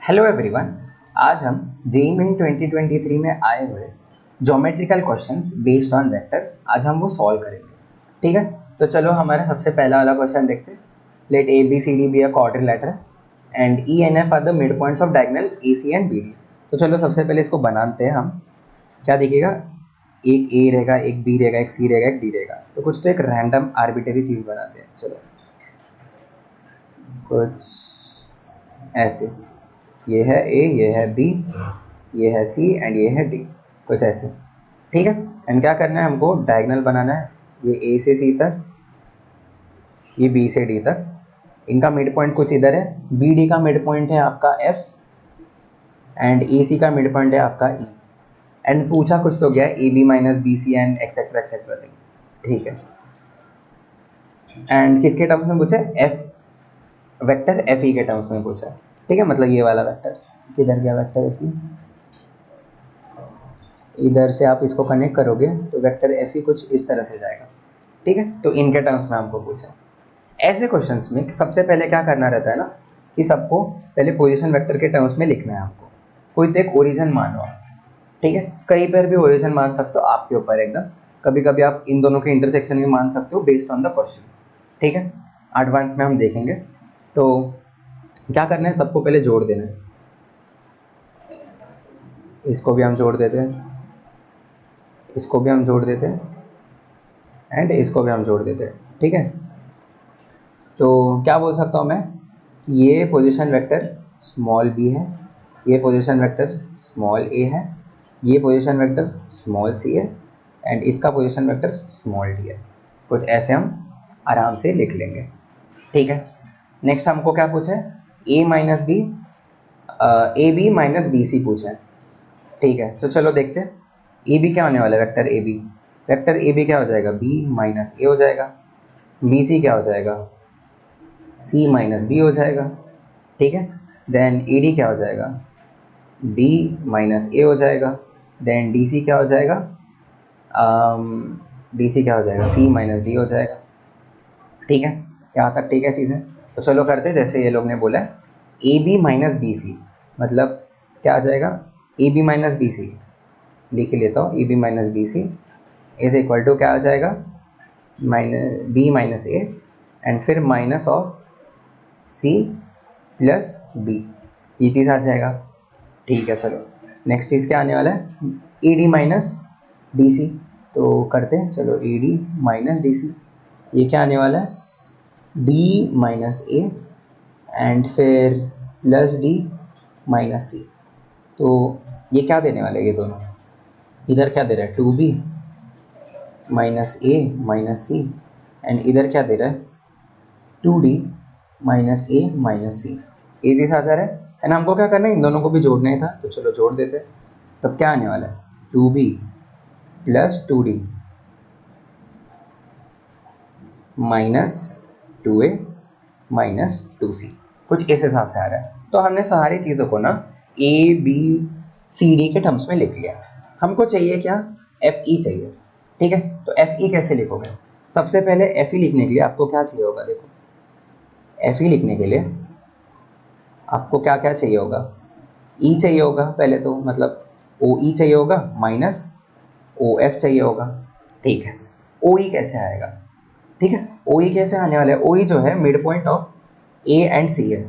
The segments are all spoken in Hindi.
Hello everyone. आज हम जेईई मेन 2023 में आए हुए geometrical questions based on vector आज हम वो सॉल्व करेंगे। ठीक है, तो चलो हमारा सबसे पहला वाला क्वेश्चन देखते हैं। Let A B C D be a quadrilateral and E and F are the mid points of diagonal A C and B D. तो चलो सबसे पहले इसको बनाते हैं हम। क्या दिखेगा, एक ए रहेगा, एक बी रहेगा, एक सी रहेगा, एक डी रहेगा। तो कुछ तो एक रैंडम आर्बिटरी चीज़ बनाते हैं। चलो कुछ ऐसे, ये है ए, ये है बी, ये है सी एंड ये है डी, कुछ ऐसे। ठीक है, एंड क्या करना है हमको, डायगोनल बनाना है। ये ए से सी तक, ये बी से डी तक, इनका मिड पॉइंट कुछ इधर है। बी डी का मिड पॉइंट है आपका एफ एंड ए सी का मिड पॉइंट है आपका ई। एंड पूछा कुछ तो गया है A B minus B C and etcetera etcetera thing. ठीक है, एंड किसके टर्म्स में पूछा है, एफ वेक्टर एफ ई के टर्म्स में पूछा है। ठीक है, मतलब ये वाला वेक्टर किधर गया, वेक्टर एफ ई, इधर से आप इसको कनेक्ट करोगे तो वेक्टर एफ ई कुछ इस तरह से जाएगा। ठीक है, तो इनके टर्म्स में हमको पूछा है। ऐसे क्वेश्चंस में सबसे पहले क्या करना रहता है ना, कि सबको पहले पोजीशन वेक्टर के टर्म्स में लिखना है आपको। कोई तो एक ओरिजिन मानो आप। ठीक है, कहीं पर भी ओरिजिन मान सकते हो, आपके ऊपर एकदम। कभी कभी आप इन दोनों के इंटरसेक्शन भी मान सकते हो बेस्ड ऑन द क्वेश्चन। ठीक है, एडवांस में हम देखेंगे। तो क्या करना है, सबको पहले जोड़ देना है। इसको भी हम जोड़ देते हैं, इसको भी हम जोड़ देते हैं एंड इसको भी हम जोड़ देते हैं। ठीक है, तो क्या बोल सकता हूँ मैं कि ये पोजीशन वेक्टर स्मॉल बी है, ये पोजीशन वेक्टर स्मॉल ए है, ये पोजीशन वेक्टर स्मॉल सी है एंड इसका पोजीशन वेक्टर स्मॉल डी है। कुछ ऐसे हम आराम से लिख लेंगे। ठीक है, नेक्स्ट हमको क्या पूछा है, A minus B, A B minus B C पूछा है। ठीक है, तो चलो देखते हैं ए बी क्या होने वाला है, vector A B. Vector A B क्या हो जाएगा, बी माइनस ए हो जाएगा। बी सी क्या हो जाएगा, सी माइनस बी हो जाएगा। ठीक है, देन ए डी क्या हो जाएगा, डी माइनस ए हो जाएगा। देन डी सी क्या हो जाएगा, डी सी क्या हो जाएगा, सी माइनस डी हो जाएगा। ठीक है, यहाँ तक ठीक है चीज़ें। तो चलो करते हैं जैसे ये लोग ने बोला है, A B minus B C मतलब क्या आ जाएगा, A B minus B C लिख लेता हूँ। A B minus B C is equal to क्या आ जाएगा, minus B minus A and फिर minus of C plus B, ये चीज़ आ जाएगा। ठीक है, चलो नेक्स्ट चीज़ क्या आने वाला है, A D minus D C. तो करते हैं, चलो A D minus D C, ये क्या आने वाला है, डी माइनस ए एंड फिर प्लस डी माइनस सी। तो ये क्या देने वाले हैं ये दोनों, इधर क्या दे रहा है, two B minus A minus C and इधर क्या दे रहा है, two D minus A minus C. ये चीज़ आ जा रहा है एंड हमको क्या करना है, इन दोनों को भी जोड़ना ही था। तो चलो जोड़ देते हैं। तब क्या आने वाला है, two B plus two D minus two A minus two C, कुछ इस हिसाब से आ रहा है। तो हमने सारी चीज़ों को ना ए बी सी डी के टर्म्स में लिख लिया। हमको चाहिए क्या, एफ ई चाहिए। ठीक है, तो एफ ई कैसे लिखोगे, सबसे पहले एफ ई लिखने के लिए आपको क्या चाहिए होगा, देखो एफ ई लिखने के लिए आपको क्या क्या चाहिए होगा, ई चाहिए होगा पहले तो, मतलब ओ ई चाहिए होगा माइनस ओ एफ चाहिए होगा। ठीक है, ओ ई कैसे आएगा, ठीक है, ओ ई कैसे आने वाला है, ओ ई जो है mid point of A and C है।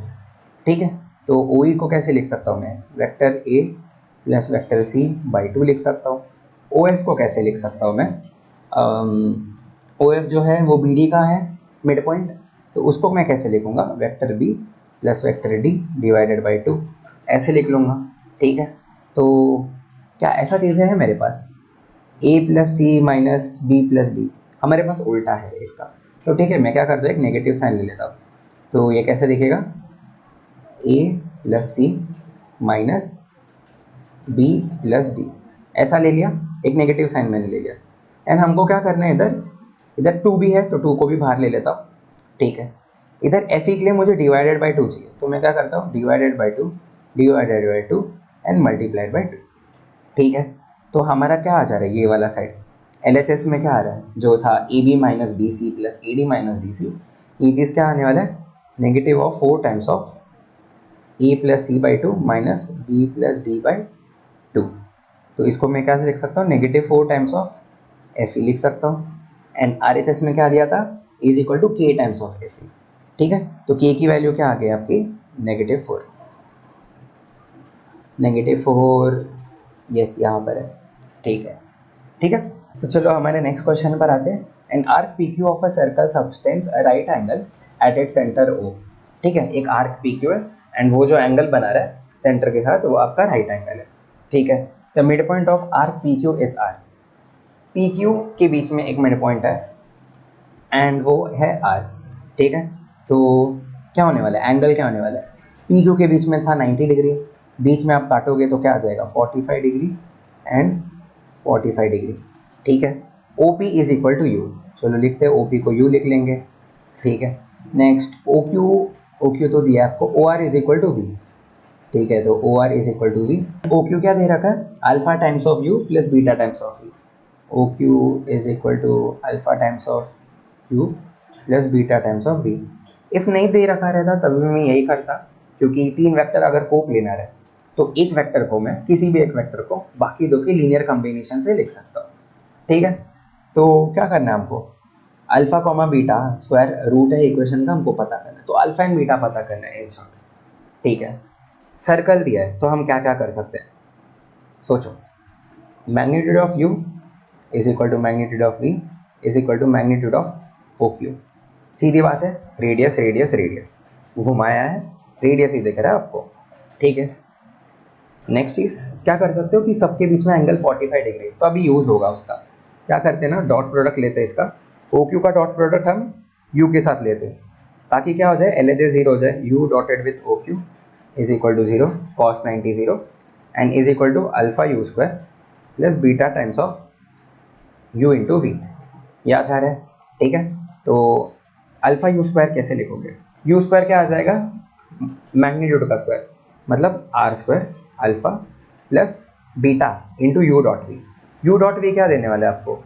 ठीक है, तो ओ ई को कैसे लिख सकता हूँ मैं, vector A plus vector C by two लिख सकता हूँ। ओ एफ को कैसे लिख सकता हूँ मैं, ओ एफ जो है वो बी डी का है मिड पॉइंट, तो उसको मैं कैसे लिखूँगा, vector B plus vector D divided by two, ऐसे लिख लूँगा। ठीक है, तो क्या ऐसा चीज़ें हैं मेरे पास, ए प्लस सी माइनस बी प्लस डी, हमारे पास उल्टा है इसका। तो ठीक है, मैं क्या करता हूँ, एक नेगेटिव साइन ले लेता हूँ। तो ये कैसे दिखेगा, ए प्लस सी माइनस बी प्लस डी, ऐसा ले लिया, एक नेगेटिव साइन मैंने ले लिया। एंड हमको क्या करना है, इधर इधर टू भी है तो टू को भी बाहर ले लेता हूँ। ठीक है, इधर एफ ई के लिए मुझे डिवाइडेड बाई टू चाहिए, तो मैं क्या करता हूँ, divided by to and multiplied by two. ठीक है, तो हमारा क्या आ जा रहा है, ये वाला साइड एल एच एस में क्या आ रहा है, जो था A B minus B C plus A D minus D C, ये चीज़ क्या आने वाला है, negative of 4 times of A plus C by two minus B plus D by two. तो इसको मैं क्या लिख सकता हूँ, -4 टाइम्स ऑफ एफ ई लिख सकता हूँ। एंड आर एच एस में क्या दिया था, इज इक्वल टू के टाइम्स ऑफ एफ ई। ठीक है, तो के की वैल्यू क्या आ गई आपकी, -4। -4 यस यहाँ पर है। ठीक है, ठीक है। तो चलो हमारे नेक्स्ट क्वेश्चन पर आते हैं। An arc P Q of a circle subtends a right angle at it centre O. ठीक है, एक आर्क पी क्यू है एंड वो जो एंगल बना रहा है सेंटर के साथ वो आपका राइट एंगल है। ठीक है, the mid point of arc P Q is R. P Q के बीच में एक मिड पॉइंट है एंड वो है आर। ठीक है, तो क्या होने वाला है, एंगल क्या होने वाला है, पी क्यू के बीच में था 90 डिग्री, बीच में आप काटोगे तो क्या आ जाएगा 45 डिग्री एंड 45 डिग्री। ठीक है, O P is equal to U. चलो लिखते हैं, ओ पी को यू लिख लेंगे। ठीक है, नेक्स्ट ओ क्यू तो दिया आपको, O R is equal to V. ठीक है, तो O R is equal to V. O Q क्या दे रखा है, alpha times of U plus beta times of V. O Q is equal to alpha times of U plus beta times of V. If नहीं दे रखा रहता तभी मैं यही करता, क्योंकि 3 वेक्टर अगर को प्लेनर है तो एक वेक्टर को मैं किसी भी एक वेक्टर को बाकी दो के लीनियर कॉम्बिनेशन से लिख सकता हूँ। ठीक है, तो क्या करना है हमको, alpha comma beta square root है इक्वेशन का, हमको पता करना है, तो अल्फा एंड बीटा पता करना है इन शॉर्ट। ठीक है, सर्कल दिया है तो हम क्या क्या कर सकते हैं, सोचो। Magnitude of U is equal to magnitude of V is equal to magnitude of O Q. सीधी बात है, रेडियस रेडियस रेडियस घुमाया है, रेडियस ही दिख रहा है आपको। ठीक है, नेक्स्ट चीज़ क्या कर सकते हो कि सबके बीच में एंगल 45 डिग्री, तो अभी यूज़ होगा उसका। क्या करते हैं ना, डॉट प्रोडक्ट लेते हैं इसका, ओ क्यू का डॉट प्रोडक्ट हम यू के साथ लेते हैं, ताकि क्या हो जाए, एल एच एस 0 हो जाए, U dotted with O Q is equal to 0 cos 90 0 and is equal to alpha U square plus beta times of U into V. याद आ रहा है। ठीक है, तो अल्फा यू स्क्वायर कैसे लिखोगे, यू स्क्वायर क्या आ जाएगा, मैग्नीट्यूड का स्क्वायर, मतलब R square alpha plus beta into U dot V. U dot V क्या देने वाला है आपको,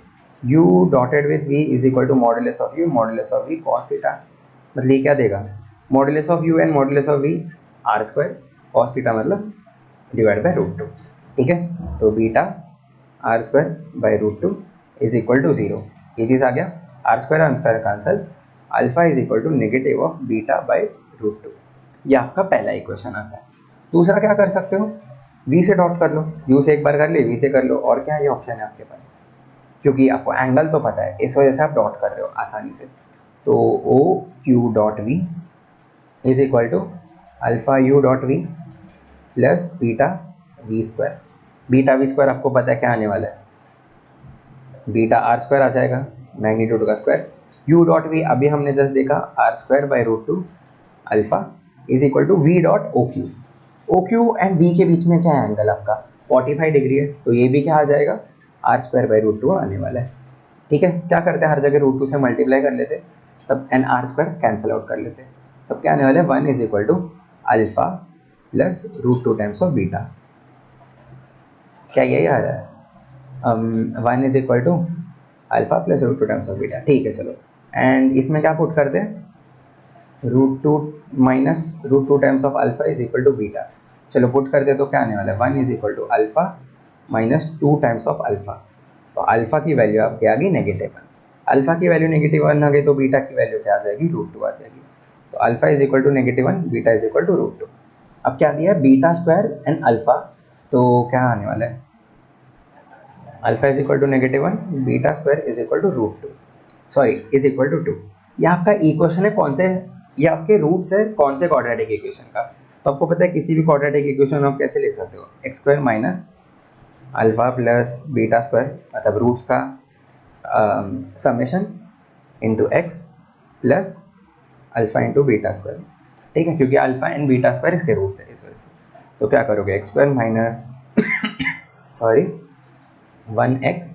U dotted with V is equal to modulus of V cos theta. मतलब ये क्या देगा, modulus of U and modulus of V R square cos theta, मतलब डिवाइड बाय रूट 2। ठीक है, तो beta R square by root 2 is equal to 0। ये चीज़ आ गया, are square cancel, alpha is equal to negative of beta by root 2। ये आपका पहला इक्वेशन आता है। दूसरा क्या कर सकते हो, वी से डॉट कर लो, यू से एक बार कर ले, वी से कर लो, और क्या ये ऑप्शन है आपके पास, क्योंकि आपको एंगल तो पता है इस वजह से आप डॉट कर रहे हो आसानी से। तो O Q dot V is equal to alpha U dot V plus beta V square. Beta V square आपको पता है क्या आने वाला है, बीटा आर स्क्वायर आ जाएगा, मैग्नीट्यूड का स्क्वायर। यू डॉट वी अभी हमने जस्ट देखा, R square by root 2 alpha is equal to V dot O Q. O Q and V के बीच में क्या है एंगल आपका 45 डिग्री है, तो ये भी क्या आ जाएगा, आर स्क्वायर बाई रूट 2 आने वाला है। ठीक है, क्या करते हैं, हर जगह रूट 2 से मल्टीप्लाई कर लेते, तब and R square cancel out कर लेते, तब क्या आने वाला है, 1 is equal to alpha plus root 2 times of beta. क्या यही आ रहा है, 1 is equal to alpha plus root 2 times of beta. ठीक है, चलो, एंड इसमें क्या पुट करते हैं, root 2 minus root 2 times of alpha is equal to beta. चलो पुट करते तो क्या आने वाला है, 1 is equal to alpha minus 2 times of alpha. तो अल्फा की वैल्यू आपकी आ गई -1। अल्फा की वैल्यू -1 आ गई तो बीटा की वैल्यू क्या आ जाएगी, रूट 2 आ जाएगी। तो alpha is equal to -1, beta is equal to root 2। अब क्या दिया है, बीटा स्क्वायर एंड अल्फा, तो क्या आने वाला है, alpha is equal to -1, beta square is equal to root 2, sorry is equal to 2। ये आपका इक्वेशन है कौन से, ये आपके रूट्स है कौन से क्वाड्रेटिक इक्वेशन का। तो आपको पता है किसी भी क्वाड्रेटिक इक्वेशन आप कैसे लिख सकते हो, X square minus alpha plus beta square, मतलब रूट्स का summation into X plus alpha into beta square. ठीक है, क्योंकि अल्फा एंड बीटा स्क्वायर इसके रूट्स है इस वजह से। तो क्या करोगे, X square minus sorry 1x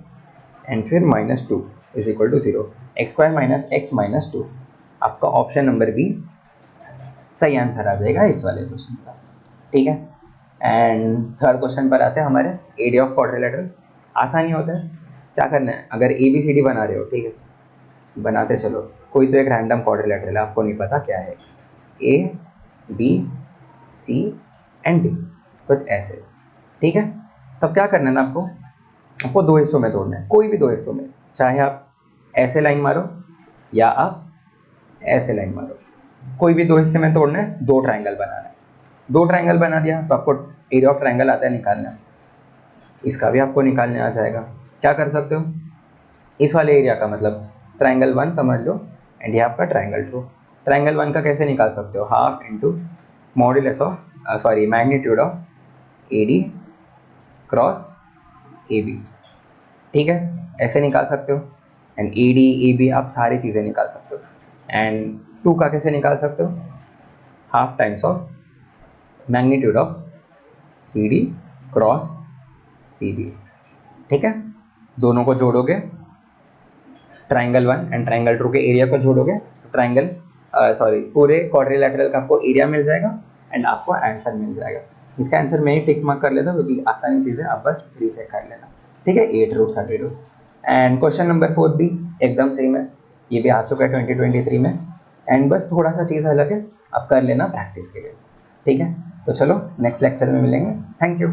and फिर -2 is equal to 0, X square minus X minus 2। आपका ऑप्शन नंबर बी सही आंसर आ जाएगा इस वाले क्वेश्चन का। ठीक है, एंड थर्ड क्वेश्चन पर आते हैं हमारे, एरिया ऑफ क्वाड्रिलेटरल। आसानी होता है, क्या करना है, अगर ए बी सी डी बना रहे हो, ठीक है, बनाते चलो, कोई तो एक रैंडम क्वाड्रिलेटरल है, आपको नहीं पता क्या है, A B C and D, कुछ ऐसे। ठीक है, तब क्या करना है ना आपको, आपको दो हिस्सों में तोड़ना है, कोई भी दो हिस्सों में, चाहे आप ऐसे लाइन मारो या आप ऐसे लाइन मारो, कोई भी दो हिस्से में तोड़ना है, दो ट्रायंगल बनाना है। दो ट्रायंगल बना दिया तो आपको एरिया ऑफ ट्रायंगल आता है निकालना, इसका भी आपको निकालने आ जाएगा। क्या कर सकते हो, इस वाले एरिया का मतलब ट्रायंगल 1 समझ लो एंड ये आपका ट्रायंगल 2। ट्रायंगल 1 का कैसे निकाल सकते हो, half into modulus of magnitude of A D cross A B. ठीक है, ऐसे निकाल सकते हो। And A D A B आप सारी चीज़ें निकाल सकते हो। एंड 2 का कैसे निकाल सकते हो, half times of magnitude of C D cross C B. ठीक है, दोनों को जोड़ोगे, ट्राइंगल 1 एंड ट्राइंगल 2 के एरिया को जोड़ोगे तो ट्राइंगल पूरे क्वाड्रिलेटरल का आपको एरिया मिल जाएगा एंड आपको आंसर मिल जाएगा। इसका आंसर मैं ही टिक मार्क कर लेता हूँ क्योंकि आसानी चीज़ें आप बस रीचेक कर लेना। ठीक है, 8√32। एंड क्वेश्चन नंबर 4 भी एकदम सेम है, ये भी आ चुका है 2023 में एंड बस थोड़ा सा चीज़ अलग है, आप कर लेना प्रैक्टिस के लिए। ठीक है, तो चलो नेक्स्ट लेक्चर में मिलेंगे। Thank you.